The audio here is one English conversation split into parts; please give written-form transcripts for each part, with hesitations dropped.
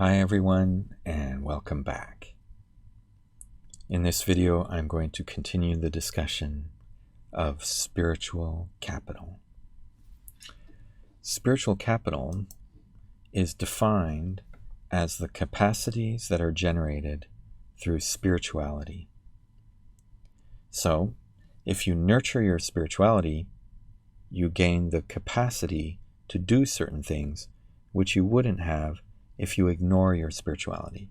Hi everyone, and welcome back. In this video, I'm going to continue the discussion of spiritual capital. Spiritual capital is defined as the capacities that are generated through spirituality. So, if you nurture your spirituality, you gain the capacity to do certain things which you wouldn't have if you ignore your spirituality.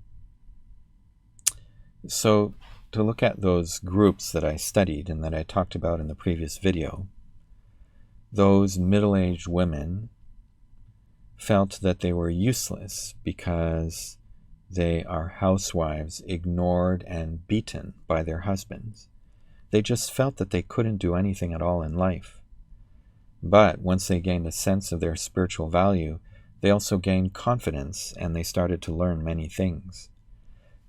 So, to look at those groups that I studied and that I talked about in the previous video, those middle-aged women felt that they were useless because they are housewives ignored and beaten by their husbands. They just felt that they couldn't do anything at all in life. But once they gained a sense of their spiritual value, they also gained confidence and they started to learn many things.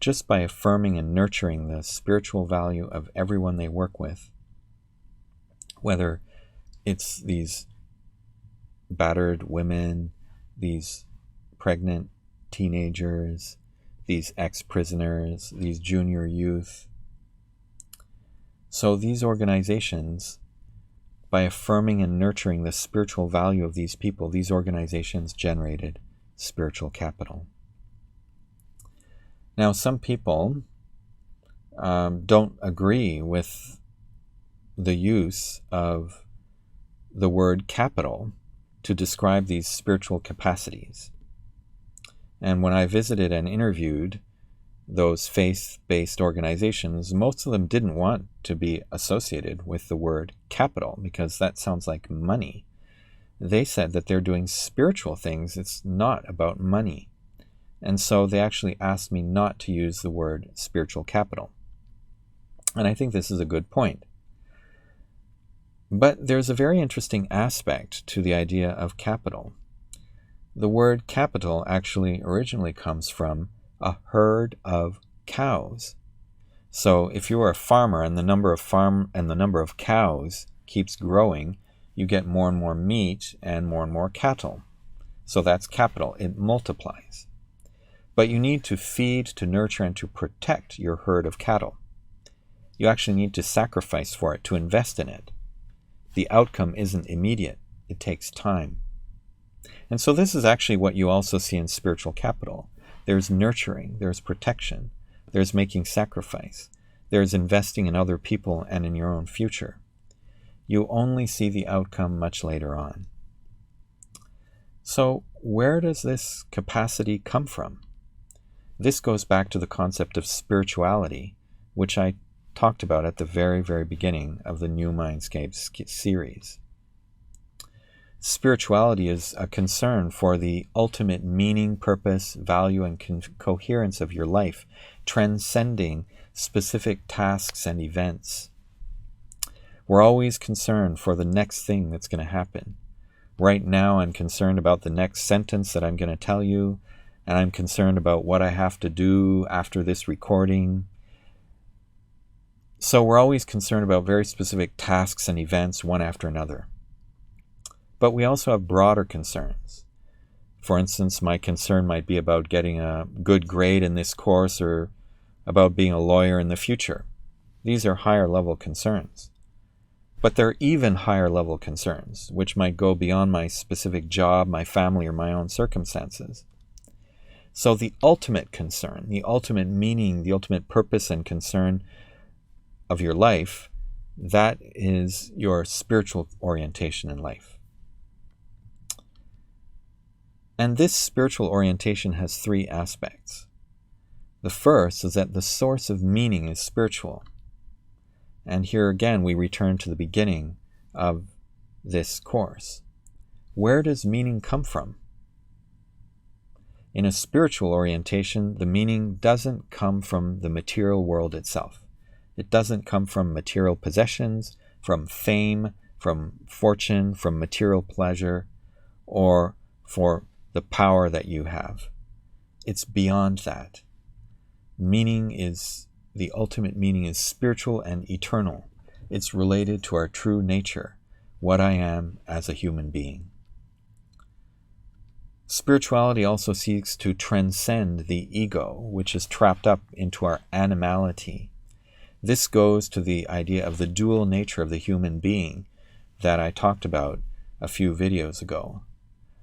Just by affirming and nurturing the spiritual value of everyone they work with, whether it's these battered women, these pregnant teenagers, these ex-prisoners, these junior youth. So these organizations, by affirming and nurturing the spiritual value of these people, these organizations generated spiritual capital. Now, some people don't agree with the use of the word capital to describe these spiritual capacities. And when I visited and interviewed those faith-based organizations, most of them didn't want to be associated with the word capital because that sounds like money. They said that they're doing spiritual things. It's not about money. And so they actually asked me not to use the word spiritual capital. And I think this is a good point. But there's a very interesting aspect to the idea of capital. The word capital actually originally comes from a herd of cows. So if you are a farmer and the number of cows keeps growing, you get more and more meat and more cattle. So that's capital. It multiplies. But you need to feed, to nurture, and to protect your herd of cattle. You actually need to sacrifice for it, to invest in it. The outcome isn't immediate. It takes time. And so this is actually what you also see in spiritual capital. There's nurturing, there's protection, there's making sacrifice, there's investing in other people and in your own future. You only see the outcome much later on. So where does this capacity come from? This goes back to the concept of spirituality, which I talked about at the very, very beginning of the New Mindscapes series. Spirituality is a concern for the ultimate meaning, purpose, value, and coherence of your life, transcending specific tasks and events. We're always concerned for the next thing that's going to happen. Right now, I'm concerned about the next sentence that I'm going to tell you, and I'm concerned about what I have to do after this recording. So we're always concerned about very specific tasks and events, one after another. But we also have broader concerns. For instance, my concern might be about getting a good grade in this course or about being a lawyer in the future. These are higher level concerns. But there are even higher level concerns, which might go beyond my specific job, my family, or my own circumstances. So the ultimate concern, the ultimate meaning, the ultimate purpose and concern of your life, that is your spiritual orientation in life. And this spiritual orientation has three aspects. The first is that the source of meaning is spiritual. And here again, we return to the beginning of this course. Where does meaning come from? In a spiritual orientation, the meaning doesn't come from the material world itself. It doesn't come from material possessions, from fame, from fortune, from material pleasure, or for the power that you have. It's beyond that. The ultimate meaning is spiritual and eternal. It's related to our true nature, what I am as a human being. Spirituality also seeks to transcend the ego, which is trapped up into our animality. This goes to the idea of the dual nature of the human being that I talked about a few videos ago.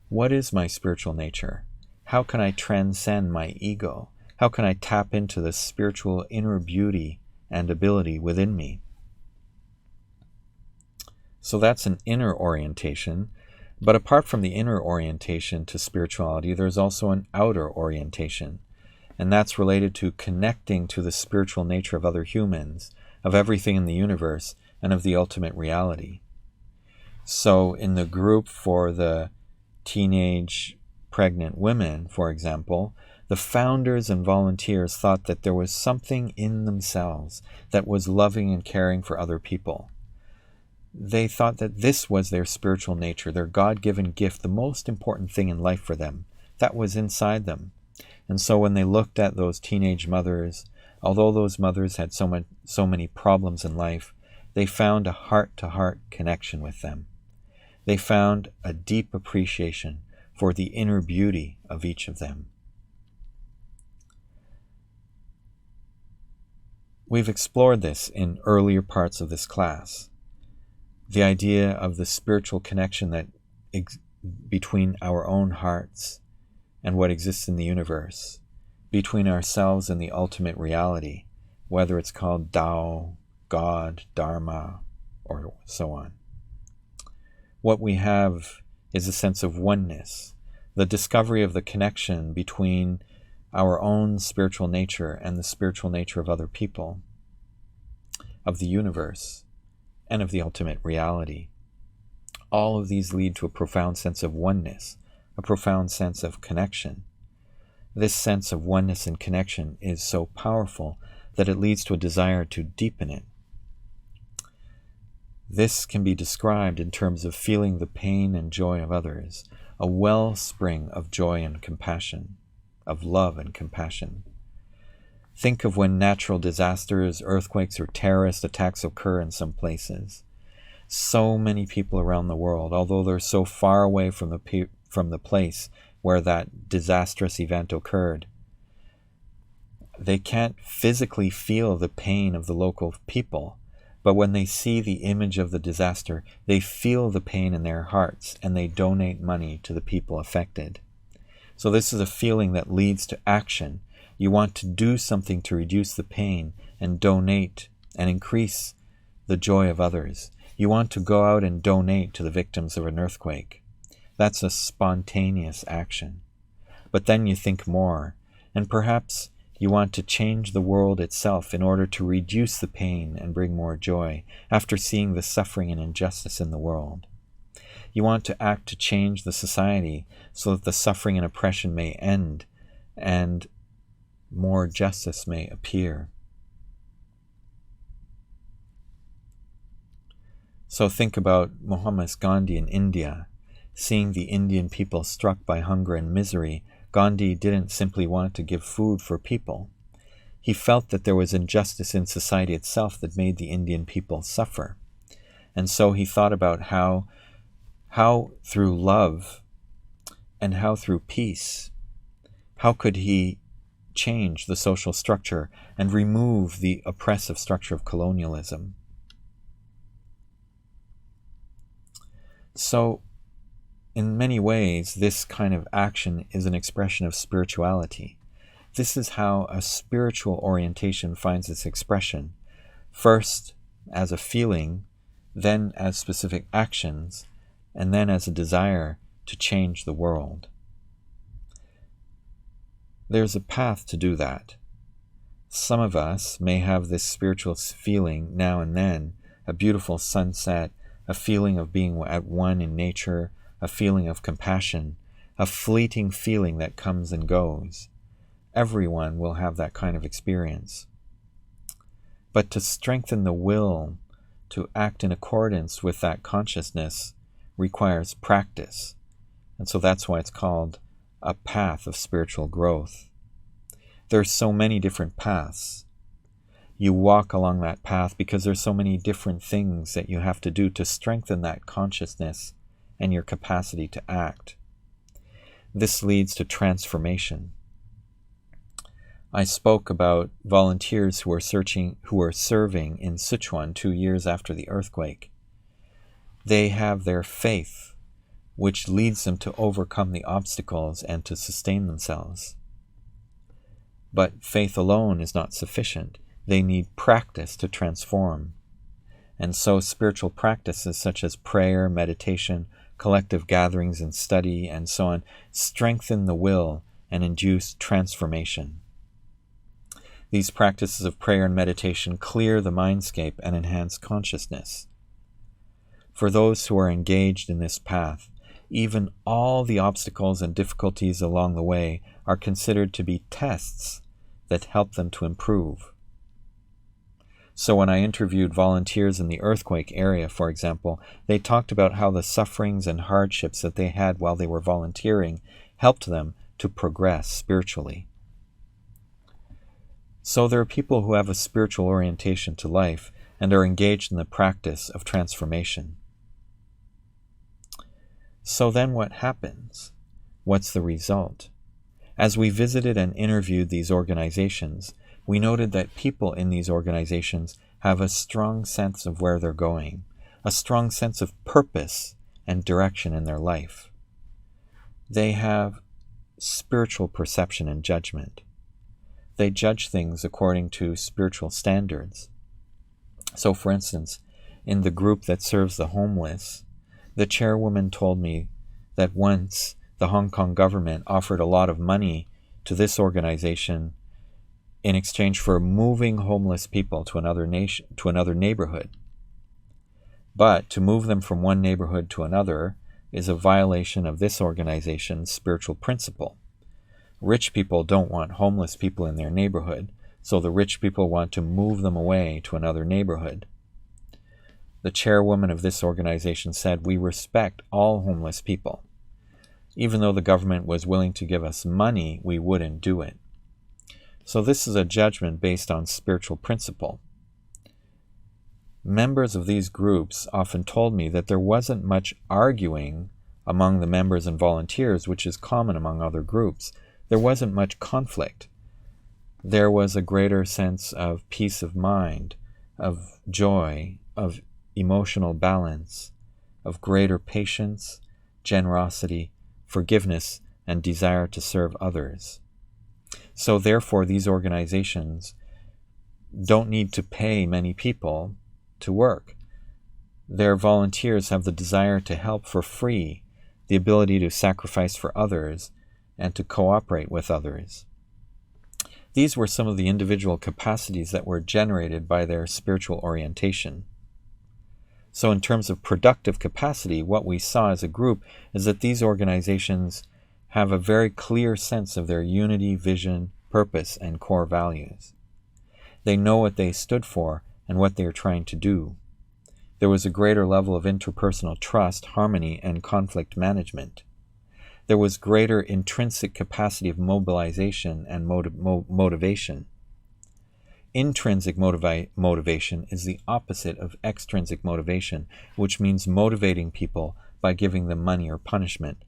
What is my spiritual nature? How can I transcend my ego? How can I tap into the spiritual inner beauty and ability within me? So that's an inner orientation. But apart from the inner orientation to spirituality, there's also an outer orientation. And that's related to connecting to the spiritual nature of other humans, of everything in the universe, and of the ultimate reality. So in the group for the teenage pregnant women, for example, the founders and volunteers thought that there was something in themselves that was loving and caring for other people. They thought that this was their spiritual nature, their God-given gift, the most important thing in life for them. That was inside them. And so when they looked at those teenage mothers, although those mothers had so many problems in life, they found a heart-to-heart connection with them. They found a deep appreciation for the inner beauty of each of them. We've explored this in earlier parts of this class. The idea of the spiritual connection that between our own hearts and what exists in the universe, between ourselves and the ultimate reality, whether it's called Tao, God, Dharma, or so on. What we have is a sense of oneness, the discovery of the connection between our own spiritual nature and the spiritual nature of other people, of the universe, and of the ultimate reality. All of these lead to a profound sense of oneness, a profound sense of connection. This sense of oneness and connection is so powerful that it leads to a desire to deepen it. This can be described in terms of feeling the pain and joy of others, a wellspring of joy and compassion, of love and compassion. Think of when natural disasters, earthquakes, or terrorist attacks occur in some places. So many people around the world, although they're so far away from the place where that disastrous event occurred, they can't physically feel the pain of the local people. But when they see the image of the disaster, they feel the pain in their hearts and they donate money to the people affected. So this is a feeling that leads to action. You want to do something to reduce the pain and donate and increase the joy of others. You want to go out and donate to the victims of an earthquake. That's a spontaneous action. But then you think more, and perhaps you want to change the world itself in order to reduce the pain and bring more joy after seeing the suffering and injustice in the world. You want to act to change the society so that the suffering and oppression may end and more justice may appear. So think about Mohammed Gandhi in India. Seeing the Indian people struck by hunger and misery, Gandhi didn't simply want to give food for people. He felt that there was injustice in society itself that made the Indian people suffer. And so he thought about how through love and how through peace, how could he change the social structure and remove the oppressive structure of colonialism. So, in many ways, this kind of action is an expression of spirituality. This is how a spiritual orientation finds its expression, first as a feeling, then as specific actions, and then as a desire to change the world. There's a path to do that. Some of us may have this spiritual feeling now and then, a beautiful sunset, a feeling of being at one in nature, a feeling of compassion, a fleeting feeling that comes and goes. Everyone will have that kind of experience. But to strengthen the will to act in accordance with that consciousness requires practice. And so that's why it's called a path of spiritual growth. There's so many different paths. You walk along that path because there's so many different things that you have to do to strengthen that consciousness and your capacity to act. This leads to transformation. I spoke about volunteers who were serving in Sichuan 2 years after the earthquake. They have their faith, which leads them to overcome the obstacles and to sustain themselves. But faith alone is not sufficient. They need practice to transform. And so spiritual practices such as prayer, meditation, collective gatherings and study, and so on, strengthen the will and induce transformation. These practices of prayer and meditation clear the mindscape and enhance consciousness. For those who are engaged in this path, even all the obstacles and difficulties along the way are considered to be tests that help them to improve. So when I interviewed volunteers in the earthquake area, for example, they talked about how the sufferings and hardships that they had while they were volunteering helped them to progress spiritually. So there are people who have a spiritual orientation to life and are engaged in the practice of transformation. So then what happens? What's the result? As we visited and interviewed these organizations, we noted that people in these organizations have a strong sense of where they're going, a strong sense of purpose and direction in their life. They have spiritual perception and judgment. They judge things according to spiritual standards. So, for instance, in the group that serves the homeless, the chairwoman told me that once the Hong Kong government offered a lot of money to this organization in exchange for moving homeless people to another neighborhood. But to move them from one neighborhood to another is a violation of this organization's spiritual principle. Rich people don't want homeless people in their neighborhood, so the rich people want to move them away to another neighborhood. The chairwoman of this organization said, "We respect all homeless people. Even though the government was willing to give us money, we wouldn't do it." So this is a judgment based on spiritual principle. Members of these groups often told me that there wasn't much arguing among the members and volunteers, which is common among other groups. There wasn't much conflict. There was a greater sense of peace of mind, of joy, of emotional balance, of greater patience, generosity, forgiveness, and desire to serve others. So therefore, these organizations don't need to pay many people to work. Their volunteers have the desire to help for free, the ability to sacrifice for others, and to cooperate with others. These were some of the individual capacities that were generated by their spiritual orientation. So in terms of productive capacity, what we saw as a group is that these organizations have a very clear sense of their unity, vision, purpose, and core values. They know what they stood for and what they are trying to do. There was a greater level of interpersonal trust, harmony, and conflict management. There was greater intrinsic capacity of mobilization and motivation. Intrinsic motivation is the opposite of extrinsic motivation, which means motivating people by giving them money or punishment.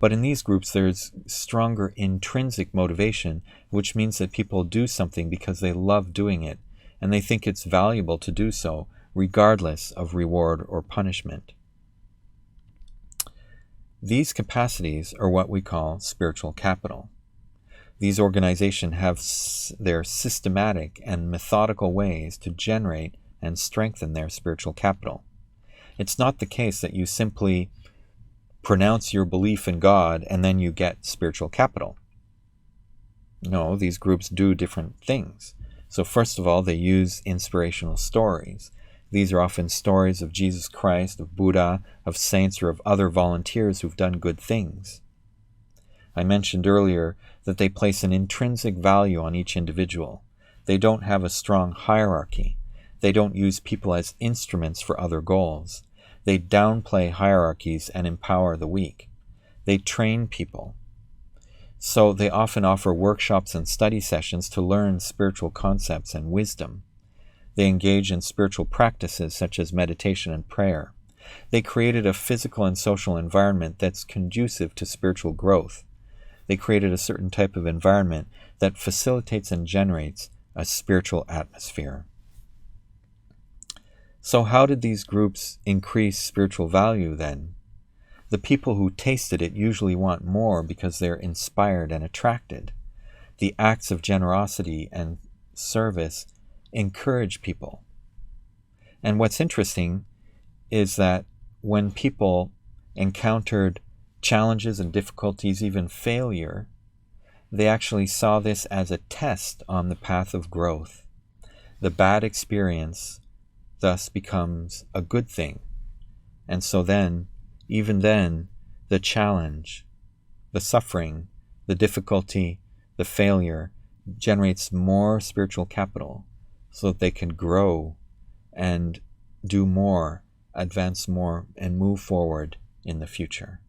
But in these groups, there's stronger intrinsic motivation, which means that people do something because they love doing it, and they think it's valuable to do so, regardless of reward or punishment. These capacities are what we call spiritual capital. These organizations have their systematic and methodical ways to generate and strengthen their spiritual capital. It's not the case that you simply pronounce your belief in God and then you get spiritual capital. No, these groups do different things. So first of all, they use inspirational stories. These are often stories of Jesus Christ, of Buddha, of saints, or of other volunteers who've done good things. I mentioned earlier that they place an intrinsic value on each individual. They don't have a strong hierarchy. They don't use people as instruments for other goals. They downplay hierarchies and empower the weak. They train people. So they often offer workshops and study sessions to learn spiritual concepts and wisdom. They engage in spiritual practices such as meditation and prayer. They created a physical and social environment that's conducive to spiritual growth. They created a certain type of environment that facilitates and generates a spiritual atmosphere. So how did these groups increase spiritual value then? The people who tasted it usually want more because they're inspired and attracted. The acts of generosity and service encourage people. And what's interesting is that when people encountered challenges and difficulties, even failure, they actually saw this as a test on the path of growth. The bad experience thus becomes a good thing. And so then, even then, the challenge, the suffering, the difficulty, the failure generates more spiritual capital so that they can grow and do more, advance more, and move forward in the future.